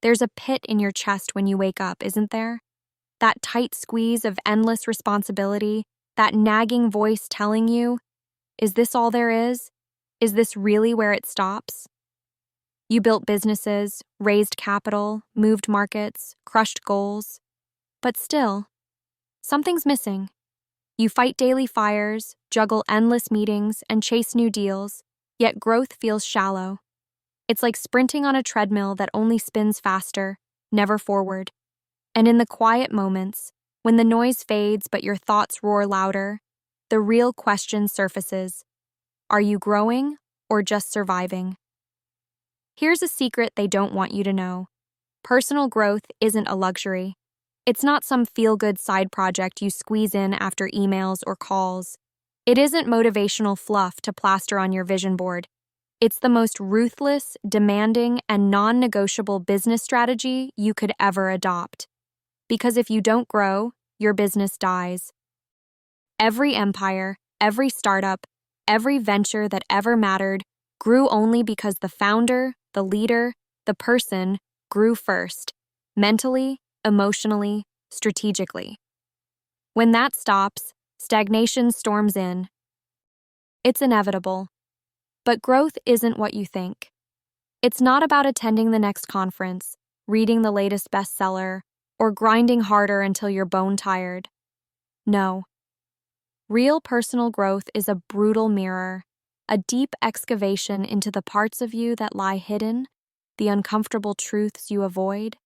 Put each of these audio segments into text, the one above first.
There's a pit in your chest when you wake up, isn't there? That tight squeeze of endless responsibility, that nagging voice telling you, is this all there is? Is this really where it stops? You built businesses, raised capital, moved markets, crushed goals. But still, something's missing. You fight daily fires, juggle endless meetings, and chase new deals, yet growth feels shallow. It's like sprinting on a treadmill that only spins faster, never forward. And in the quiet moments, when the noise fades but your thoughts roar louder, the real question surfaces. Are you growing or just surviving? Here's a secret they don't want you to know. Personal growth isn't a luxury. It's not some feel-good side project you squeeze in after emails or calls. It isn't motivational fluff to plaster on your vision board. It's the most ruthless, demanding, and non-negotiable business strategy you could ever adopt. Because if you don't grow, your business dies. Every empire, every startup, every venture that ever mattered grew only because the founder, the leader, the person grew first, mentally, emotionally, strategically. When that stops, stagnation storms in. It's inevitable. But growth isn't what you think. It's not about attending the next conference, reading the latest bestseller, or grinding harder until you're bone-tired. No. Real personal growth is a brutal mirror, a deep excavation into the parts of you that lie hidden, the uncomfortable truths you avoid.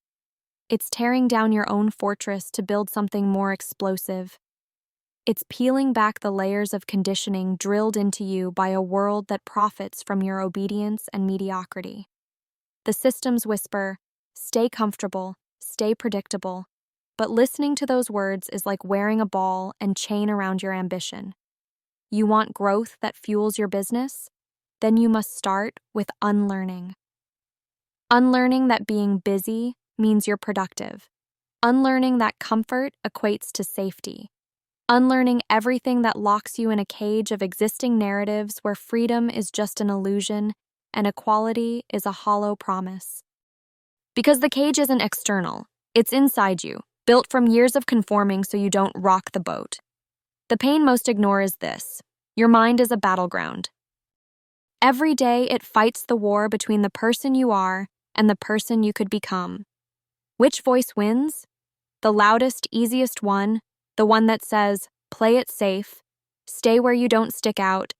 It's tearing down your own fortress to build something more explosive. It's peeling back the layers of conditioning drilled into you by a world that profits from your obedience and mediocrity. The systems whisper, stay comfortable, stay predictable, but listening to those words is like wearing a ball and chain around your ambition. You want growth that fuels your business? Then you must start with unlearning. Unlearning that being busy means you're productive. Unlearning that comfort equates to safety. Unlearning everything that locks you in a cage of existing narratives where freedom is just an illusion and equality is a hollow promise. Because the cage isn't external, it's inside you, built from years of conforming so you don't rock the boat. The pain most ignore is this: your mind is a battleground. Every day it fights the war between the person you are and the person you could become. Which voice wins? The loudest, easiest one, the one that says, play it safe, stay where you don't stick out,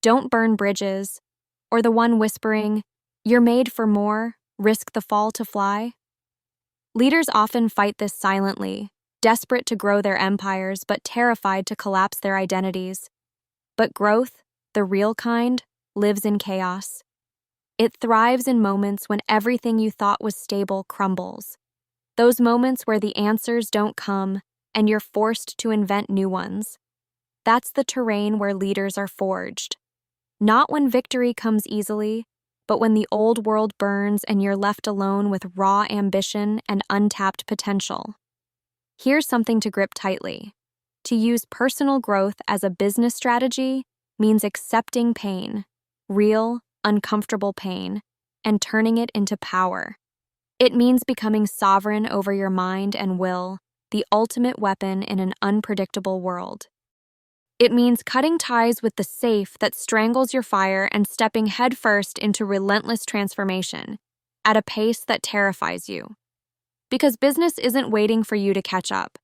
don't burn bridges, or the one whispering, you're made for more, risk the fall to fly? Leaders often fight this silently, desperate to grow their empires but terrified to collapse their identities. But growth, the real kind, lives in chaos. It thrives in moments when everything you thought was stable crumbles. Those moments where the answers don't come and you're forced to invent new ones. That's the terrain where leaders are forged. Not when victory comes easily, but when the old world burns and you're left alone with raw ambition and untapped potential. Here's something to grip tightly. To use personal growth as a business strategy means accepting pain, real, uncomfortable pain, and turning it into power. It means becoming sovereign over your mind and will, the ultimate weapon in an unpredictable world. It means cutting ties with the safe that strangles your fire and stepping headfirst into relentless transformation at a pace that terrifies you. Because business isn't waiting for you to catch up.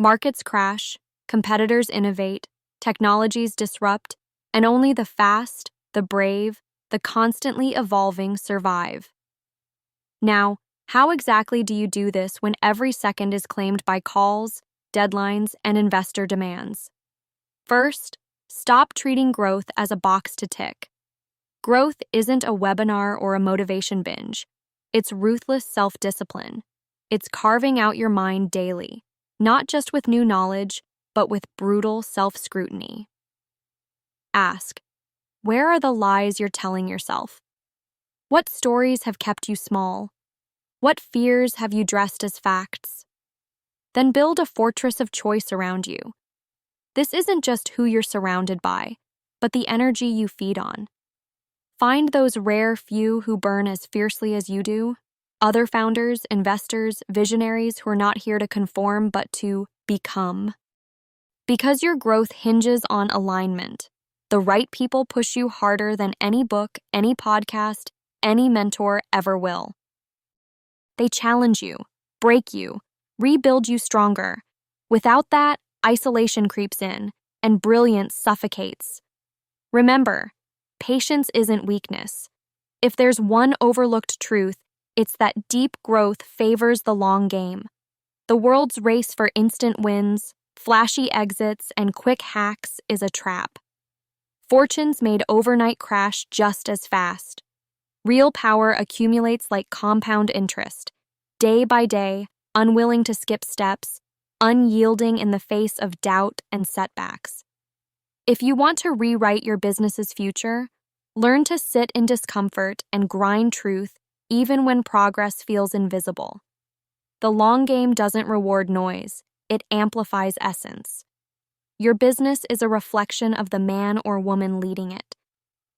Markets crash, competitors innovate, technologies disrupt, and only the fast, the brave, the constantly evolving survive. Now, how exactly do you do this when every second is claimed by calls, deadlines, and investor demands? First, stop treating growth as a box to tick. Growth isn't a webinar or a motivation binge. It's ruthless self-discipline. It's carving out your mind daily, not just with new knowledge, but with brutal self-scrutiny. Ask, where are the lies you're telling yourself? What stories have kept you small? What fears have you dressed as facts? Then build a fortress of choice around you. This isn't just who you're surrounded by, but the energy you feed on. Find those rare few who burn as fiercely as you do, Other founders, investors, visionaries who are not here to conform but to become. Because your growth hinges on alignment, the right people push you harder than any book, any podcast, any mentor ever will. They challenge you, break you, rebuild you stronger. Without that, isolation creeps in, and brilliance suffocates. Remember, patience isn't weakness. If there's one overlooked truth, it's that deep growth favors the long game. The world's race for instant wins, flashy exits, and quick hacks is a trap. Fortunes made overnight crash just as fast. Real power accumulates like compound interest, day by day, unwilling to skip steps, unyielding in the face of doubt and setbacks. If you want to rewrite your business's future, learn to sit in discomfort and grind truth even when progress feels invisible. The long game doesn't reward noise, it amplifies essence. Your business is a reflection of the man or woman leading it.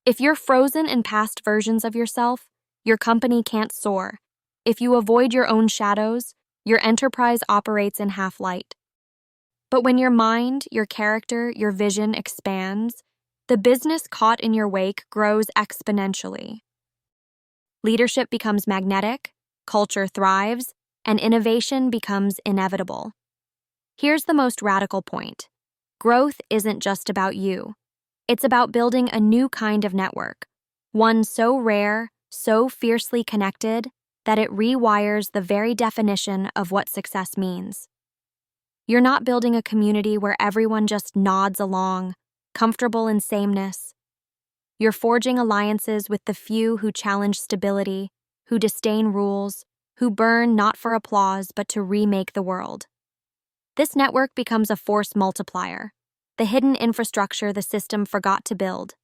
If you're frozen in past versions of yourself, your company can't soar. If you avoid your own shadows, your enterprise operates in half-light. But when your mind, your character, your vision expands, the business caught in your wake grows exponentially. Leadership becomes magnetic, culture thrives, and innovation becomes inevitable. Here's the most radical point. Growth isn't just about you. It's about building a new kind of network, one so rare, so fiercely connected, that it rewires the very definition of what success means. You're not building a community where everyone just nods along, comfortable in sameness. You're forging alliances with the few who challenge stability, who disdain rules, who burn not for applause but to remake the world. This network becomes a force multiplier, the hidden infrastructure the system forgot to build,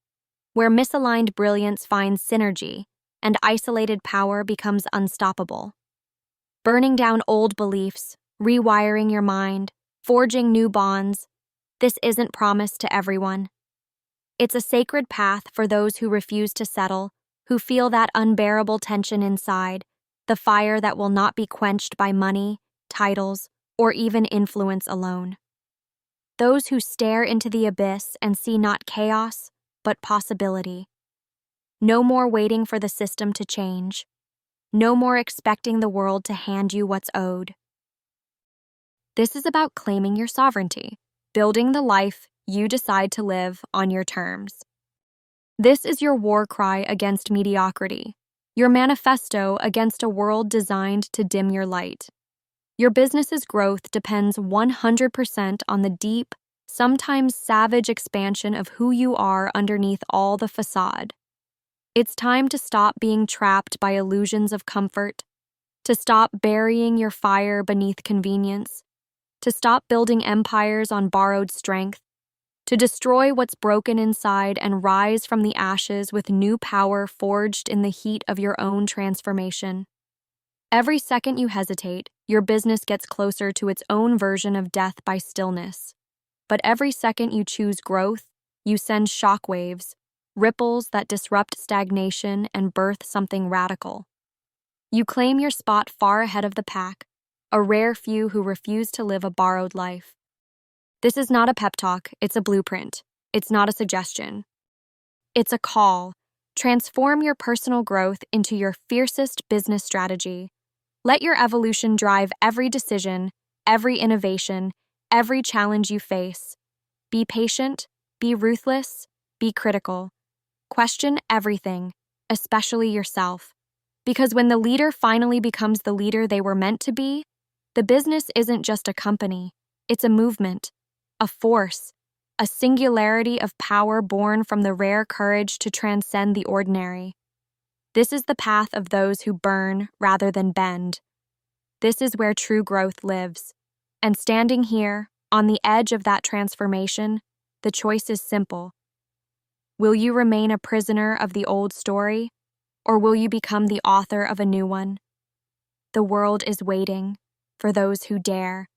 where misaligned brilliance finds synergy and isolated power becomes unstoppable. Burning down old beliefs, rewiring your mind, forging new bonds, this isn't promised to everyone. It's a sacred path for those who refuse to settle, who feel that unbearable tension inside, the fire that will not be quenched by money, titles, or even influence alone. Those who stare into the abyss and see not chaos, but possibility. No more waiting for the system to change. No more expecting the world to hand you what's owed. This is about claiming your sovereignty, building the life you decide to live on your terms. This is your war cry against mediocrity, your manifesto against a world designed to dim your light. Your business's growth depends 100% on the deep, sometimes savage expansion of who you are underneath all the facade. It's time to stop being trapped by illusions of comfort, to stop burying your fire beneath convenience, to stop building empires on borrowed strength, to destroy what's broken inside and rise from the ashes with new power forged in the heat of your own transformation. Every second you hesitate, your business gets closer to its own version of death by stillness. But every second you choose growth, you send shockwaves, ripples that disrupt stagnation and birth something radical. You claim your spot far ahead of the pack, a rare few who refuse to live a borrowed life. This is not a pep talk, it's a blueprint. It's not a suggestion. It's a call. Transform your personal growth into your fiercest business strategy. Let your evolution drive every decision, every innovation, every challenge you face. Be patient, be ruthless, be critical. Question everything, especially yourself. Because when the leader finally becomes the leader they were meant to be, the business isn't just a company, it's a movement, a force, a singularity of power born from the rare courage to transcend the ordinary. This is the path of those who burn rather than bend. This is where true growth lives. And standing here, on the edge of that transformation, the choice is simple. Will you remain a prisoner of the old story, or will you become the author of a new one? The world is waiting for those who dare.